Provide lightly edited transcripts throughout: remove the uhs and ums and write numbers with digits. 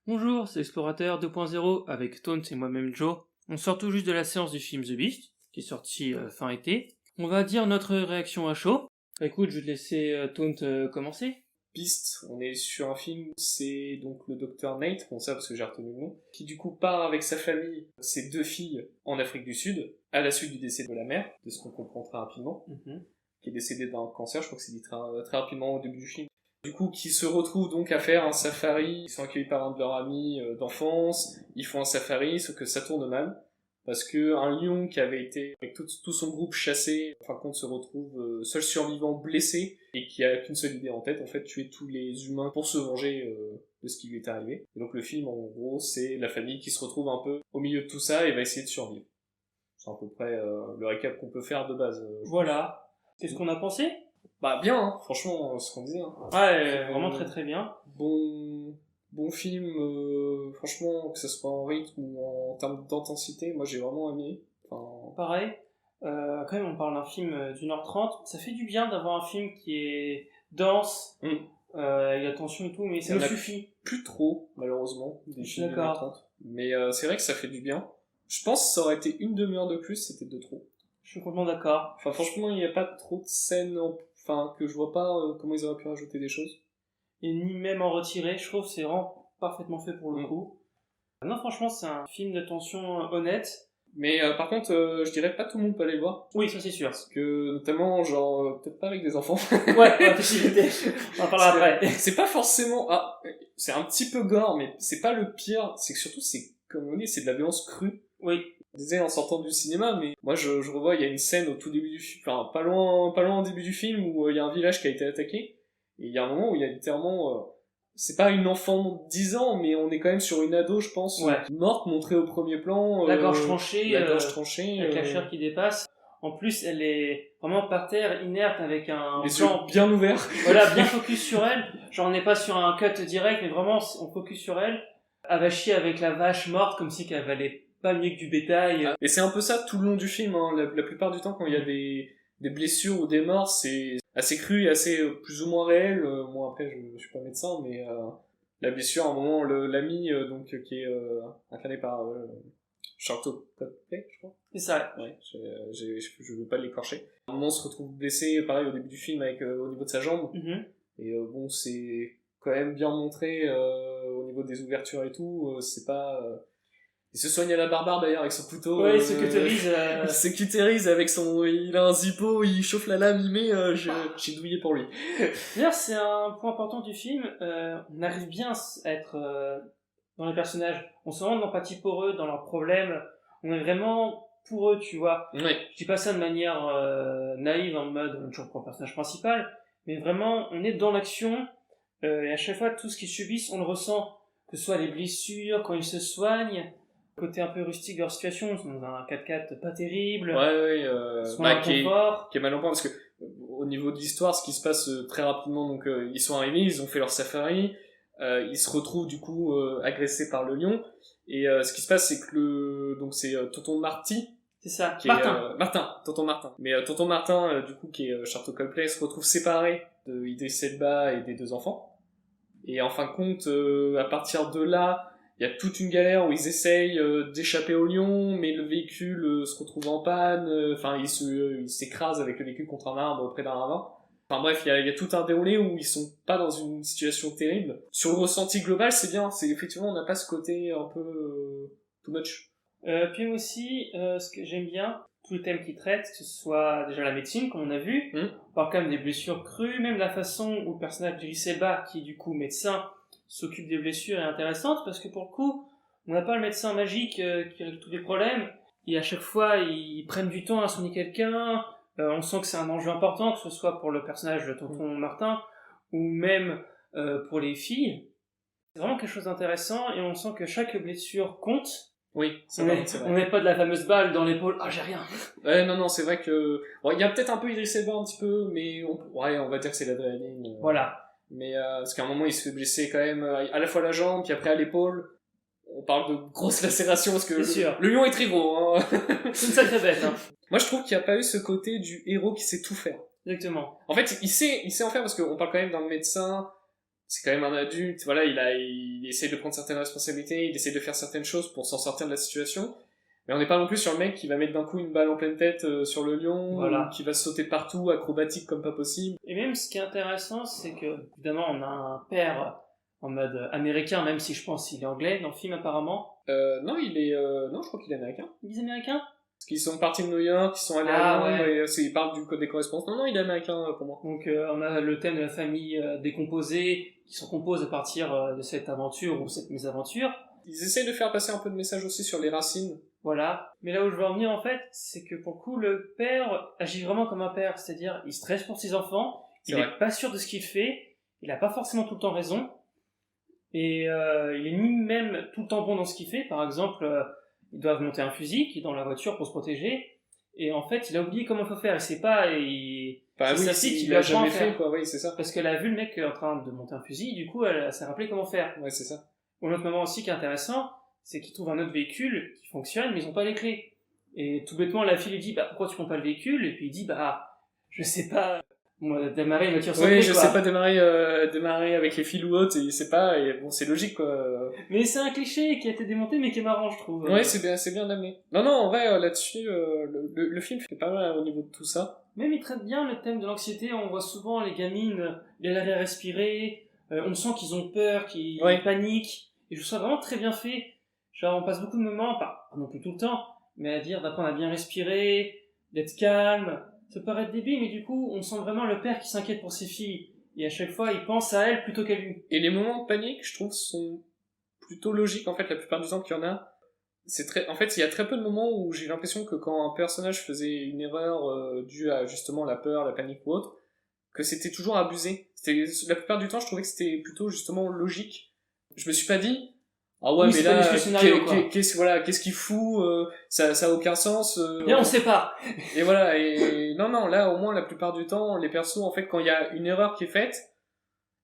Bonjour, c'est Explorateur 2.0 avec Taunt et moi-même Joe. On sort tout juste de la séance du film The Beast, qui est sorti fin été. On va dire notre réaction à chaud. Écoute, je vais te laisser Taunt commencer. Beast, on est sur un film, c'est donc le docteur Nate, bon ça parce que j'ai retenu le nom, qui du coup part avec sa famille, ses 2 filles, en Afrique du Sud, à la suite du décès de la mère, de ce qu'on comprend très rapidement, qui est décédée d'un cancer, je crois que c'est dit très rapidement au début du film. Du coup, qui se retrouvent donc à faire un safari, ils sont accueillis par un de leurs amis d'enfance, ils font un safari, sauf que ça tourne mal, parce que un lion qui avait été avec tout son groupe chassé, en fin de compte se retrouve seul survivant blessé, et qui a qu'une seule idée en tête, en fait, tuer tous les humains pour se venger de ce qui lui est arrivé. Et donc le film, en gros, c'est la famille qui se retrouve un peu au milieu de tout ça et va essayer de survivre. C'est à peu près le récap qu'on peut faire de base. Voilà. Qu'est-ce qu'on a pensé? Bah bien, hein, franchement, ce qu'on disait. Hein. Ouais, vraiment très très bien. Bon film, franchement, que ce soit en rythme ou en termes d'intensité, moi j'ai vraiment aimé. Enfin... Pareil, quand même on parle d'un film d'1h30, ça fait du bien d'avoir un film qui est dense, il y a tension et tout, mais ça nous suffit. Plus trop, malheureusement, des films de 1h30. Mais c'est vrai que ça fait du bien. Je pense que ça aurait été une demi-heure de plus, c'était de trop. Je suis complètement d'accord. Enfin, franchement, il n'y a pas trop de scènes, enfin, que je vois pas comment ils auraient pu rajouter des choses. Et ni même en retirer, je trouve que c'est vraiment parfaitement fait pour le coup. Non, franchement, c'est un film de tension honnête. Mais par contre, je dirais pas tout le monde peut aller le voir. Oui, ça c'est sûr. Parce que, notamment, genre, peut-être pas avec des enfants. Ouais, on en parlera après. C'est pas forcément... Ah, c'est un petit peu gore, mais c'est pas le pire. C'est que surtout, c'est, comme on dit, c'est de la violence crue. Oui. Je disais en sortant du cinéma, mais moi je revois, il y a une scène au tout début du film, enfin pas loin au début du film où il y a un village qui a été attaqué, et il y a un moment où il y a littéralement, c'est pas une enfant de 10 ans, mais on est quand même sur une ado, je pense, morte, montrée au premier plan, la gorge tranchée, avec la chair qui dépasse. En plus, elle est vraiment par terre, inerte, avec un plan bien ouvert. Voilà, bien focus sur elle. Genre on n'est pas sur un cut direct, mais vraiment on focus sur elle, avachie avec la vache morte, comme si qu'elle valait pas mieux que du bétail. Et c'est un peu ça tout le long du film, hein. La plupart du temps quand il y a des blessures ou des morts, c'est assez cru et assez plus ou moins réel. Moi après je suis pas médecin, mais la blessure à un moment, l'ami donc qui est incarné par Sharlto Copley, je crois. C'est ça. Ouais, je veux pas l'écorcher. À un moment on se retrouve blessé, pareil au début du film avec au niveau de sa jambe. Et bon, c'est quand même bien montré au niveau des ouvertures et tout. C'est pas il se soigne à la barbare d'ailleurs avec son couteau. Ouais, il se cutérise. Il se cutérise avec son... Il a un zippo, il chauffe la lame, il met... J'ai douillé pour lui. D'ailleurs, c'est un point important du film. On arrive bien à être dans les personnages. On se rend d'empathie pour eux, dans leurs problèmes. On est vraiment pour eux, tu vois. Ouais. Je dis pas ça de manière naïve, en mode on est toujours pour le personnage principal. Mais vraiment, on est dans l'action. Et à chaque fois, tout ce qu'ils subissent, on le ressent. Que ce soit les blessures, quand ils se soignent... Côté un peu rustique de leur situation, ils sont dans un 4x4 pas terrible, qui est mal en point, parce que au niveau de l'histoire, ce qui se passe très rapidement, donc ils sont arrivés, ils ont fait leur safari, ils se retrouvent du coup agressés par le lion, et ce qui se passe, c'est que c'est Tonton Marty, c'est ça, Tonton Martin. Mais Tonton Martin, du coup, qui est Sharlto Copley, se retrouve séparé de Idriss Elba et des 2 enfants. Et en fin de compte, à partir de là, il y a toute une galère où ils essayent d'échapper au lion, mais le véhicule se retrouve en panne, il s'écrase avec le véhicule contre un arbre près d'un ravin. Enfin bref, il y a tout un déroulé où ils sont pas dans une situation terrible. Sur le ressenti global, c'est bien, c'est effectivement, on n'a pas ce côté un peu too much. Puis aussi, ce que j'aime bien, tous les thèmes qu'ils traitent, que ce soit déjà la médecine, comme on a vu, on parle quand même des blessures crues, même la façon où le personnage d'Idriss Elba, qui est du coup médecin, s'occupe des blessures est intéressante, parce que pour le coup, on n'a pas le médecin magique qui règle tous les problèmes, et à chaque fois, ils prennent du temps à soigner quelqu'un, on sent que c'est un enjeu important, que ce soit pour le personnage de Tonton Martin, ou même pour les filles. C'est vraiment quelque chose d'intéressant, et on sent que chaque blessure compte. Oui, c'est vrai. On n'est pas de la fameuse balle dans l'épaule, ah j'ai rien. Ouais, non, c'est vrai que... Bon, il y a peut-être un peu Idriss Elba un petit peu, mais on va dire que c'est l'adrénaline. Voilà. Mais parce qu'à un moment il se fait blesser quand même à la fois à la jambe puis après à l'épaule. On parle de grosses lacérations parce que le lion est très gros, hein. C'est une sacrée bête, hein. Moi je trouve qu'il n'y a pas eu ce côté du héros qui sait tout faire. Exactement. En fait il sait en faire, parce qu'on parle quand même d'un médecin, c'est quand même un adulte, voilà, il essaie de prendre certaines responsabilités, il essaie de faire certaines choses pour s'en sortir de la situation. Mais on n'est pas non plus sur le mec qui va mettre d'un coup une balle en pleine tête sur le lion, Voilà. ou qui va sauter partout, acrobatique comme pas possible. Et même ce qui est intéressant, c'est que, évidemment, on a un père en mode américain, même si je pense qu'il est anglais dans le film apparemment. Non, non, je crois qu'il est américain. Ils disent américains? Parce qu'ils sont partis de New York, ils sont allés à Londres, et ils parlent du code des correspondances. Non, il est américain pour moi. Donc on a le thème de la famille décomposée, qui se recompose à partir de cette aventure ou cette mésaventure. Ils essaient de faire passer un peu de message aussi sur les racines. Voilà. Mais là où je veux en venir, en fait, c'est que pour le coup, le père agit vraiment comme un père. C'est-à-dire, il stresse pour ses enfants, il est pas sûr de ce qu'il fait, il a pas forcément tout le temps raison, et il est ni même tout le temps bon dans ce qu'il fait. Par exemple, ils doivent monter un fusil qui est dans la voiture pour se protéger, et en fait, il a oublié comment il faut faire, il sait pas, et bah c'est oui, sa fille qui il lui l'a apprend à jamais faire. fait, quoi, oui, c'est ça. Parce qu'elle a vu le mec en train de monter un fusil, du coup, elle s'est rappelé comment faire. Ouais, c'est ça. Un autre moment aussi qui est intéressant, c'est qu'ils trouvent un autre véhicule qui fonctionne, mais ils ont pas les clés. Et tout bêtement, la fille lui dit, bah, pourquoi tu prends pas le véhicule? Et puis il dit, bah, je sais pas, moi, démarrer une voiture sans clé, Oui, je quoi. sais pas démarrer avec les fils ou autres, et il sait pas, et bon, c'est logique, quoi. Mais c'est un cliché qui a été démonté, mais qui est marrant, je trouve. Ouais, c'est bien amené. Non, en vrai, là-dessus, le film fait pas mal au niveau de tout ça. Même il traite bien le thème de l'anxiété, on voit souvent les gamines galérer à respirer, on sent qu'ils ont peur, qu'ils paniquent, et je trouve ça vraiment très bien fait. Genre, on passe beaucoup de moments, pas non plus tout le temps, mais à dire d'apprendre à bien respirer, d'être calme. Ça paraît être débile, mais du coup, on sent vraiment le père qui s'inquiète pour ses filles. Et à chaque fois, il pense à elle plutôt qu'à lui. Et les moments de panique, je trouve, sont plutôt logiques, en fait, la plupart du temps qu'il y en a. En fait, il y a très peu de moments où j'ai l'impression que quand un personnage faisait une erreur due à justement la peur, la panique ou autre, que c'était toujours abusé. La plupart du temps, je trouvais que c'était plutôt justement logique. Je me suis pas dit, ah ouais, Oui, mais là, qu'est-ce qu'il fout, ça a aucun sens. Bien, on sait pas. Et voilà, et non, là, au moins, la plupart du temps, les persos, en fait, quand il y a une erreur qui est faite,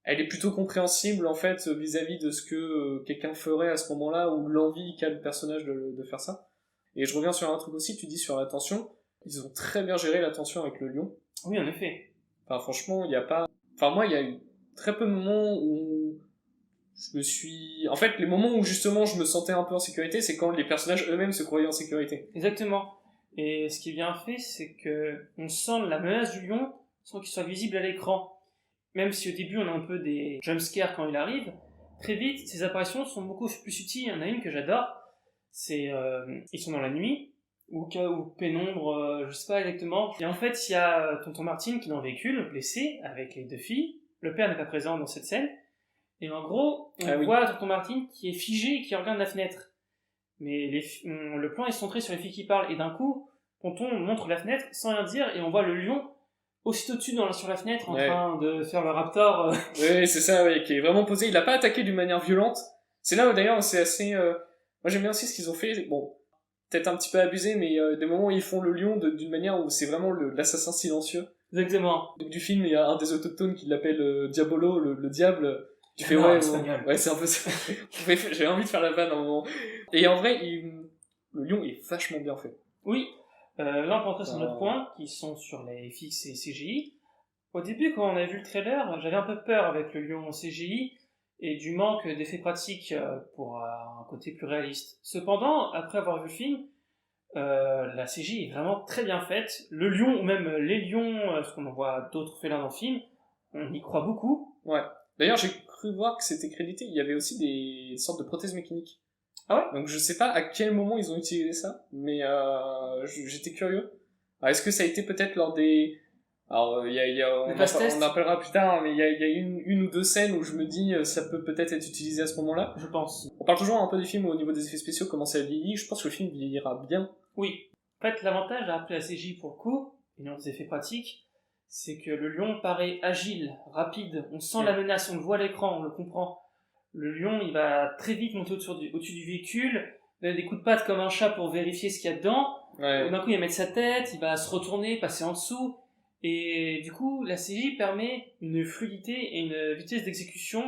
elle est plutôt compréhensible, en fait, vis-à-vis de ce que quelqu'un ferait à ce moment-là, ou l'envie qu'a le personnage de faire ça. Et je reviens sur un truc aussi, tu dis sur la tension, ils ont très bien géré la tension avec le lion. Oui, en effet. Enfin, franchement, il y a pas... Enfin, moi, il y a eu très peu de moments où je me suis... En fait, les moments où, justement, je me sentais un peu en sécurité, c'est quand les personnages eux-mêmes se croyaient en sécurité. Exactement. Et ce qui est bien fait, c'est que on sent la menace du lion sans qu'il soit visible à l'écran. Même si au début on a un peu des jumpscares quand il arrive, très vite ses apparitions sont beaucoup plus subtiles. Il y en a une que j'adore, c'est ils sont dans la nuit ou pénombre, je sais pas exactement. Et en fait il y a tonton Martin qui est dans le véhicule, blessé, avec les deux filles. Le père n'est pas présent dans cette scène. Et en gros, on voit tonton Martin qui est figé et qui regarde la fenêtre. Mais le plan est centré sur les filles qui parlent, et d'un coup, tonton montre la fenêtre sans rien dire, et on voit le lion aussitôt dessus sur la fenêtre en train de faire le raptor. Oui, c'est ça, qui est vraiment posé. Il a pas attaqué d'une manière violente. C'est là où d'ailleurs c'est assez... Moi j'aime bien aussi ce qu'ils ont fait. Bon, peut-être un petit peu abusé, mais des moments où ils font le lion d'une manière où c'est vraiment l'assassin silencieux. Exactement. Donc, du film, il y a un des autochtones qui l'appelle Diabolo, le diable. Tu fais ouais, c'est un peu ça. J'ai envie de faire la vanne à un moment. Et en vrai, le lion est vachement bien fait. Oui. Là, on peut entrer sur notre point, qui sont sur les FX et CGI. Au début, quand on a vu le trailer, j'avais un peu peur avec le lion en CGI et du manque d'effets pratiques pour un côté plus réaliste. Cependant, après avoir vu le film, la CGI est vraiment très bien faite. Le lion, ou même les lions, parce qu'on en voit d'autres félins dans le film, on y croit beaucoup. Ouais. D'ailleurs, j'ai cru voir que c'était crédité. Il y avait aussi des sortes de prothèses mécaniques. Ah ouais? Donc je sais pas à quel moment ils ont utilisé ça, mais j'étais curieux. Alors, est-ce que ça a été peut-être lors des... Alors on en appellera plus tard, mais il y a une ou deux scènes où je me dis ça peut peut-être être utilisé à ce moment-là. Je pense. On parle toujours un peu des films au niveau des effets spéciaux, comment ça vieillit. Je pense que le film vieillira bien. Oui. En fait, l'avantage d'avoir pris la CGI pour le coup, et non des effets pratiques, c'est que le lion paraît agile, rapide, on sent la menace, on le voit à l'écran, on le comprend. Le lion, il va très vite monter au-dessus du véhicule, donner des coups de patte comme un chat pour vérifier ce qu'il y a dedans. Ouais. D'un coup, il va mettre sa tête, il va se retourner, passer en dessous. Et du coup, la CGI permet une fluidité et une vitesse d'exécution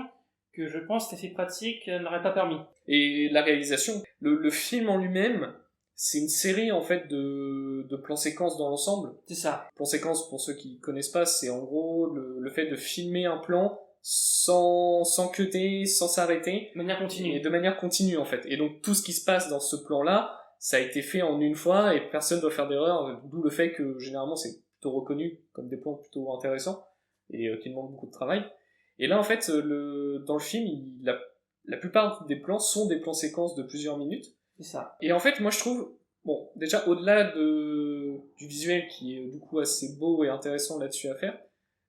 que je pense l'effet pratique n'aurait pas permis. Et la réalisation, le film en lui-même, c'est une série en fait de plans séquences dans l'ensemble. C'est ça. Plan séquence, pour ceux qui connaissent pas, c'est en gros le fait de filmer un plan sans cutter, sans s'arrêter. De manière continue. Et de manière continue, en fait. Et donc, tout ce qui se passe dans ce plan-là, ça a été fait en une fois et personne doit faire d'erreur, d'où le fait que, généralement, c'est plutôt reconnu comme des plans plutôt intéressants et qui demandent beaucoup de travail. Et là, en fait, dans le film, la plupart des plans sont des plans séquences de plusieurs minutes. C'est ça. Et en fait, moi, je trouve, bon, déjà, au-delà du visuel qui est, du coup, assez beau et intéressant là-dessus à faire,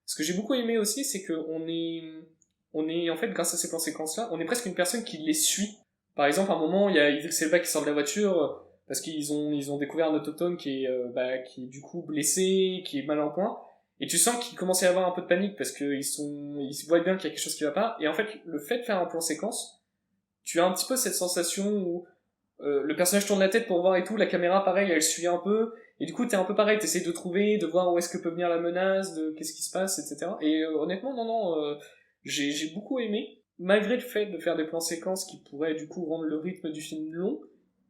ce que j'ai beaucoup aimé aussi, c'est qu'on est, en fait, grâce à ces plans séquences-là, on est presque une personne qui les suit. Par exemple, à un moment, il y a Idris Elba qui sort de la voiture, parce qu'ils ont découvert un autochtone qui est du coup blessé, qui est mal en point. Et tu sens qu'il commence à y avoir un peu de panique parce qu'ils voient bien qu'il y a quelque chose qui va pas. Et en fait, le fait de faire un plan séquence, tu as un petit peu cette sensation où le personnage tourne la tête pour voir et tout, la caméra pareil, elle suit un peu. Et du coup, t'es un peu pareil, t'essayes de voir où est-ce que peut venir la menace, qu'est-ce qui se passe, etc. Et honnêtement, non, j'ai beaucoup aimé. Malgré le fait de faire des plans séquences qui pourraient du coup rendre le rythme du film long,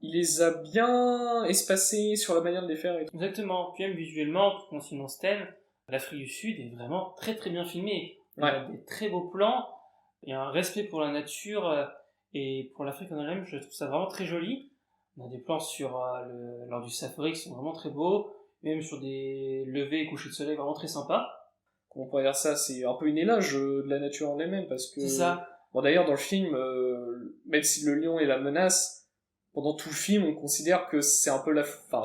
il les a bien espacés sur la manière de les faire et tout. Exactement. Puis même visuellement, pour continuer dans ce thème, l'Afrique du Sud est vraiment très très bien filmée. Il y a des très beaux plans, il y a un respect pour la nature et pour l'Afrique en elle-même, je trouve ça vraiment très joli. On a des plans lors du safari qui sont vraiment très beaux, même sur des levées et couchers de soleil vraiment très sympas. Comment on pourrait dire ça, c'est un peu une éloge de la nature en elle-même, parce que... C'est ça. Bon, d'ailleurs, dans le film, même si le lion est la menace, pendant tout le film, on considère que c'est un peu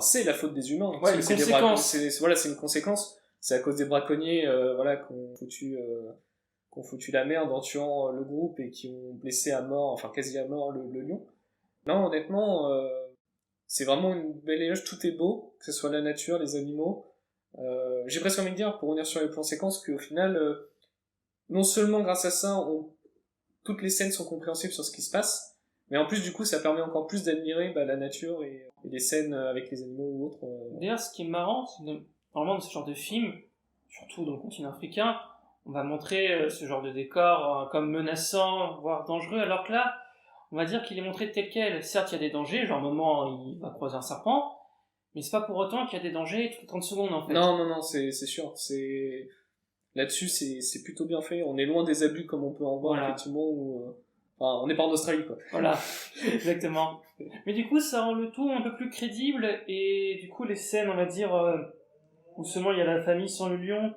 c'est la faute des humains. Ouais, une conséquence. C'est une conséquence. C'est à cause des braconniers, qu'on foutu la merde en tuant le groupe et qui ont blessé à mort, enfin quasi à mort le lion. Non, honnêtement, c'est vraiment une belle éloge, tout est beau, que ce soit la nature, les animaux. J'ai presque envie de dire, pour revenir sur les plans séquences, qu'au final, non seulement grâce à ça, toutes les scènes sont compréhensibles sur ce qui se passe, mais en plus, du coup, ça permet encore plus d'admirer la nature et les scènes avec les animaux ou autres. D'ailleurs, ce qui est marrant, c'est que normalement, dans ce genre de film, surtout dans le continent africain, on va montrer ce genre de décor comme menaçant, voire dangereux, alors que là, on va dire qu'il est montré tel quel. Certes, il y a des dangers, genre à un moment, il va croiser un serpent, mais c'est pas pour autant qu'il y a des dangers toutes les 30 secondes, en fait. Non, c'est sûr. Là-dessus, c'est plutôt bien fait. On est loin des abus comme on peut en voir, effectivement, enfin, on n'est pas en Australie, quoi. Voilà, exactement. Mais du coup, ça rend le tout un peu plus crédible, et du coup, les scènes, on va dire, où seulement il y a la famille sans le lion,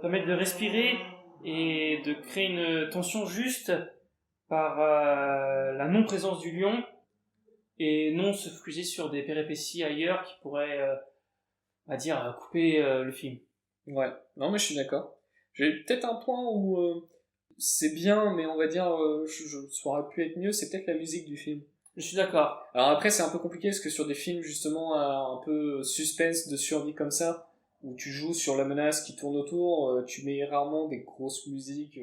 permettent de respirer et de créer une tension juste par la non-présence du lion, et non se focaliser sur des péripéties ailleurs qui pourraient, on va dire, couper le film. Ouais, non mais je suis d'accord. J'ai peut-être un point où c'est bien, mais on va dire, ça aurait pu être mieux, c'est peut-être la musique du film. Je suis d'accord. Alors après, c'est un peu compliqué, parce que sur des films, justement, un peu suspense, de survie comme ça, où tu joues sur la menace qui tourne autour, tu mets rarement des grosses musiques,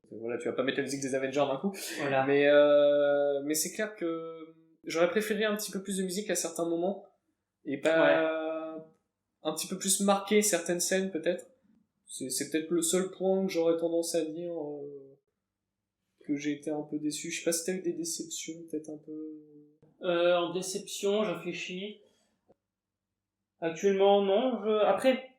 voilà, tu vas pas mettre la musique des Avengers d'un coup. Voilà. Mais c'est clair que j'aurais préféré un petit peu plus de musique à certains moments, et pas un petit peu plus marquer certaines scènes, peut-être. C'est peut-être le seul point que j'aurais tendance à dire que j'ai été un peu déçu. Je sais pas si t'as eu des déceptions, peut-être un peu... En déception, je réfléchis. Actuellement, non. Après,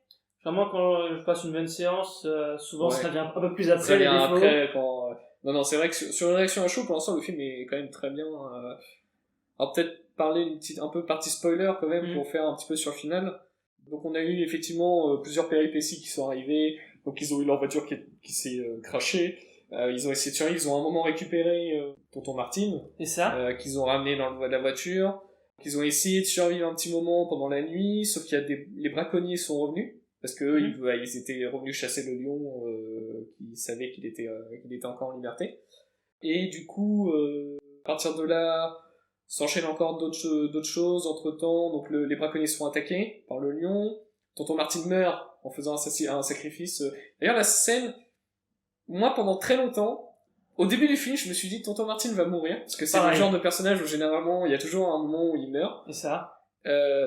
vraiment, quand je passe une bonne séance, souvent ça vient un peu plus après. Ça vient après, quand... Non, c'est vrai que sur une réaction à chaud, pour l'instant, le film est quand même très bien. Alors peut-être parler un peu partie spoiler, quand même, pour faire un petit peu sur le final. Donc on a eu effectivement plusieurs péripéties qui sont arrivées. Donc ils ont eu leur voiture qui s'est crashée. Ils ont essayé de survivre. Ils ont à un moment récupéré tonton Martin. C'est ça. Qu'ils ont ramené dans la voiture. Qu'ils ont essayé de survivre un petit moment pendant la nuit. Sauf qu'il y a les braconniers sont revenus. Parce que ils étaient revenus chasser le lion qui savait qu'il était encore en liberté. Et du coup, à partir de là... s'enchaînent encore d'autres choses entre-temps, donc les braconniers sont attaqués par le lion, tonton Martin meurt en faisant un sacrifice. D'ailleurs, la scène, moi, pendant très longtemps, au début du film, je me suis dit tonton Martin va mourir, parce que c'est le genre de personnage où généralement, il y a toujours un moment où il meurt. C'est ça.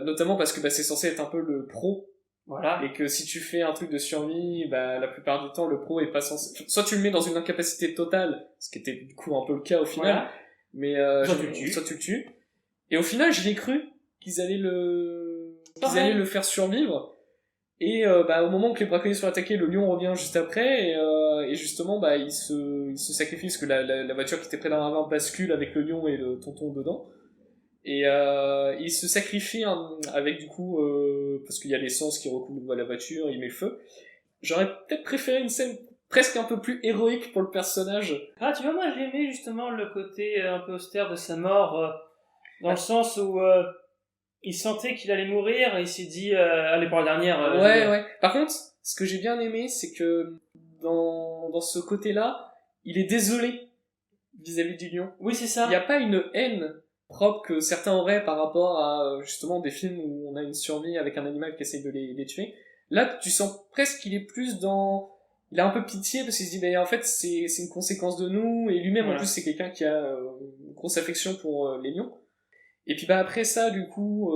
Notamment parce que c'est censé être un peu le pro. Voilà. Et que si tu fais un truc de survie, la plupart du temps, le pro est pas censé... Soit tu le mets dans une incapacité totale, ce qui était du coup un peu le cas au final. Voilà. Mais soit tu le tues. Et au final, j'y ai cru qu'ils allaient le faire survivre. Et au moment où les braconniers sont attaqués, le lion revient juste après, et justement, il se sacrifie, parce que la voiture qui était près d'un ravin bascule avec le lion et le tonton dedans. Et il se sacrifie avec du coup, parce qu'il y a l'essence qui recouvre la voiture, il met le feu. J'aurais peut-être préféré une scène presque un peu plus héroïque pour le personnage. Ah, tu vois, moi j'ai aimé justement le côté un peu austère de sa mort, dans le sens où il sentait qu'il allait mourir et il s'est dit allez pour la dernière. Ouais. Par contre, ce que j'ai bien aimé, c'est que dans ce côté-là, il est désolé vis-à-vis du lion. Oui, c'est ça. Il n'y a pas une haine propre que certains auraient par rapport à justement des films où on a une survie avec un animal qui essaye de les tuer. Là, tu sens presque qu'il est plus dans... Il a un peu pitié parce qu'il se dit en fait c'est une conséquence de nous, et lui-même en plus c'est quelqu'un qui a une grosse affection pour les lions. Et puis après ça, du coup,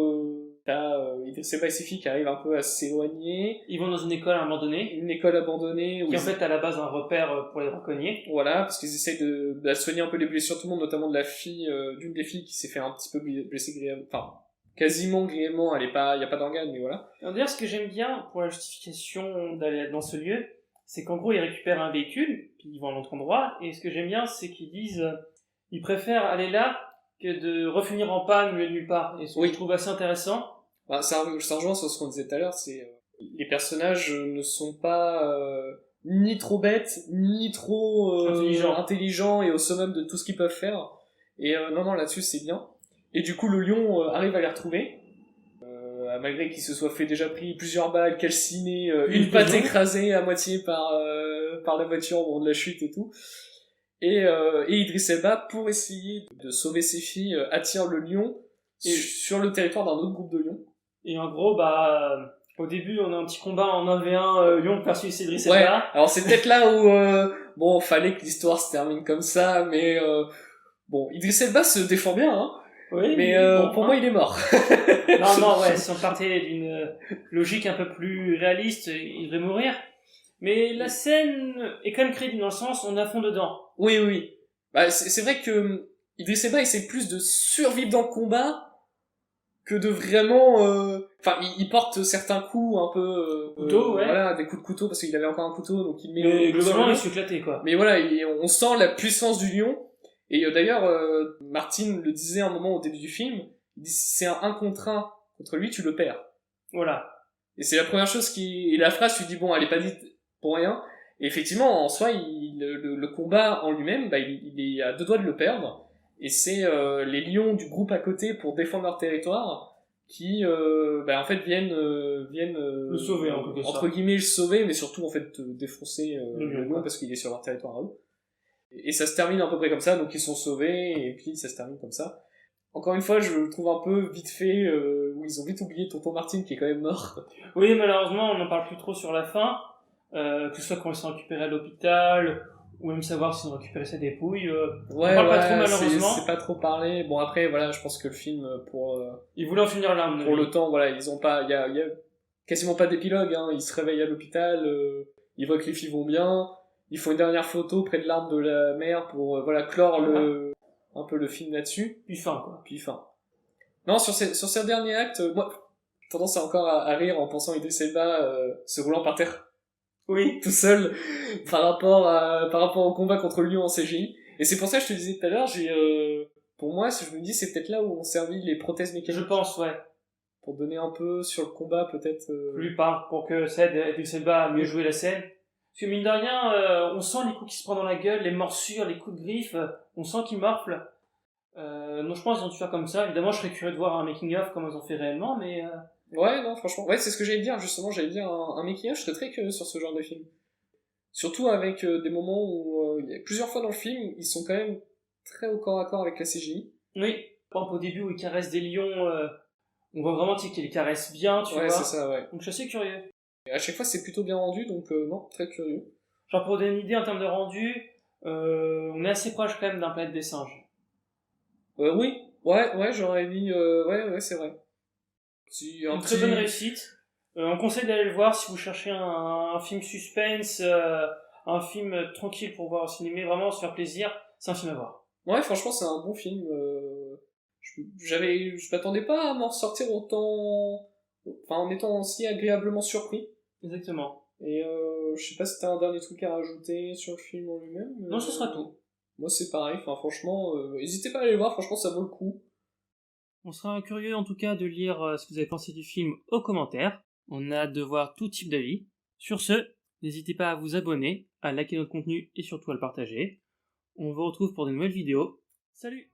t'as Idris Elba et ses filles qui arrivent un peu à s'éloigner. Ils vont dans une école abandonnée. Une école abandonnée. Qui en fait à la base un repère pour les braconniers. Voilà, parce qu'ils essayent de soigner un peu les blessures de tout le monde, notamment de la fille, d'une des filles qui s'est fait un petit peu blesser grièvement. Enfin, quasiment grièvement, il n'y a pas d'organe, mais voilà. Alors d'ailleurs, ce que j'aime bien pour la justification d'aller dans ce lieu, c'est qu'en gros ils récupèrent un véhicule, puis ils vont à l'autre endroit, et ce que j'aime bien c'est qu'ils disent ils préfèrent aller là que de refinir en panne nulle part. Et ce que je trouve assez intéressant. Ça rejoint sur ce qu'on disait tout à l'heure, c'est les personnages ne sont pas ni trop bêtes, ni trop intelligents et au summum de tout ce qu'ils peuvent faire. Et non, là-dessus c'est bien. Et du coup le lion arrive à les retrouver, malgré qu'il se soit fait déjà pris plusieurs balles, calciné, une patte écrasée à moitié par la voiture au moment de la chute et tout. Et Idris Elba, pour essayer de sauver ses filles, attire le lion sur le territoire d'un autre groupe de lions. Et en gros, au début, on a un petit combat en 1v1 lion versus Idris Elba. Ouais, alors c'est peut-être là où fallait que l'histoire se termine comme ça, mais Idris Elba se défend bien, hein. Oui, mais pour moi, il est mort. non, si on partait d'une logique un peu plus réaliste, il devrait mourir. Mais la scène est quand même crédible dans le sens, on est à fond dedans. Oui. C'est vrai que Idris Elba essaie plus de survivre dans le combat que de vraiment... il porte certains coups un peu... couteau, ouais. Voilà, des coups de couteau, parce qu'il avait encore un couteau, donc il met... Mais globalement, il se fait éclater, quoi. Mais voilà, on sent la puissance du lion. Et d'ailleurs, Martin le disait un moment au début du film, il dit si c'est un 1 contre 1 contre lui, tu le perds. Voilà. Et c'est la première chose et la phrase, tu dis bon, elle est pas dite pour rien. Et effectivement, en soi, le combat en lui-même, il est à 2 doigts de le perdre. Et c'est les lions du groupe à côté pour défendre leur territoire qui en fait viennent le sauver en quelque sorte. Entre guillemets le sauver, mais surtout en fait défoncer le lion parce qu'il est sur leur territoire à eux. Et ça se termine à peu près comme ça, donc ils sont sauvés et puis ça se termine comme ça. Encore une fois, je le trouve un peu vite fait, où ils ont vite oublié Tonton Martin qui est quand même mort. Oui, malheureusement, on n'en parle plus trop sur la fin, que ce soit quand ils sont récupérés à l'hôpital, ou même savoir s'ils ont récupéré sa dépouille. On parle pas trop malheureusement. C'est pas trop parlé. Bon après, voilà, je pense que le film, ils voulaient en finir là, pour le temps, voilà, ils ont pas, il y a quasiment pas d'épilogue, hein. Ils se réveillent à l'hôpital, ils voient que les filles vont bien, ils font une dernière photo près de l'arbre de la mère pour, clore un peu le film là-dessus. Puis fin, quoi. Puis fin. Non, sur ces derniers actes, moi, j'ai tendance encore à rire en pensant Idris Elba se roulant par terre. Oui. Tout seul, par rapport au combat contre le lion en CGI. Et c'est pour ça que je te disais tout à l'heure, pour moi, je me dis, c'est peut-être là où on servit les prothèses mécaniques. Je pense, ouais. Pour donner un peu sur le combat, peut-être. Plus pas, pour que ça aide Idris Elba à mieux jouer la scène. Parce que mine de rien, on sent les coups qui se prennent dans la gueule, les morsures, les coups de griffes, on sent qu'ils morflent. Donc je pense qu'ils ont dû faire comme ça. Évidemment, je serais curieux de voir un making-of comme ils ont fait réellement, mais... Ouais, non, franchement. Ouais, c'est ce que j'allais dire, justement. J'allais dire un making-of, je serais très curieux sur ce genre de film. Surtout avec des moments où, il y a plusieurs fois dans le film, ils sont quand même très au corps à corps avec la CGI. Oui. Par exemple, au début où ils caressent des lions, on voit vraiment qu'ils les caressent bien, tu vois. Ouais, c'est ça, ouais. Donc je suis assez curieux. Et à chaque fois, c'est plutôt bien rendu, donc non, très curieux. Genre pour donner une idée en termes de rendu, on est assez proche quand même d'un Planète des Singes. Oui. Ouais, j'aurais dit... ouais, c'est vrai. Une très bonne réussite. On conseille d'aller le voir si vous cherchez un film suspense, un film tranquille pour voir au cinéma, vraiment se faire plaisir, c'est un film à voir. Ouais, franchement, c'est un bon film. Je m'attendais pas à m'en ressortir autant en étant aussi agréablement surpris. Exactement. Et je sais pas si t'as un dernier truc à rajouter sur le film en lui-même. Non, ce sera tout. Moi c'est pareil, franchement, n'hésitez pas à aller le voir, franchement ça vaut le coup. On sera curieux en tout cas de lire ce que vous avez pensé du film aux commentaires. On a hâte de voir tout type d'avis. Sur ce, n'hésitez pas à vous abonner, à liker notre contenu et surtout à le partager. On vous retrouve pour de nouvelles vidéos. Salut!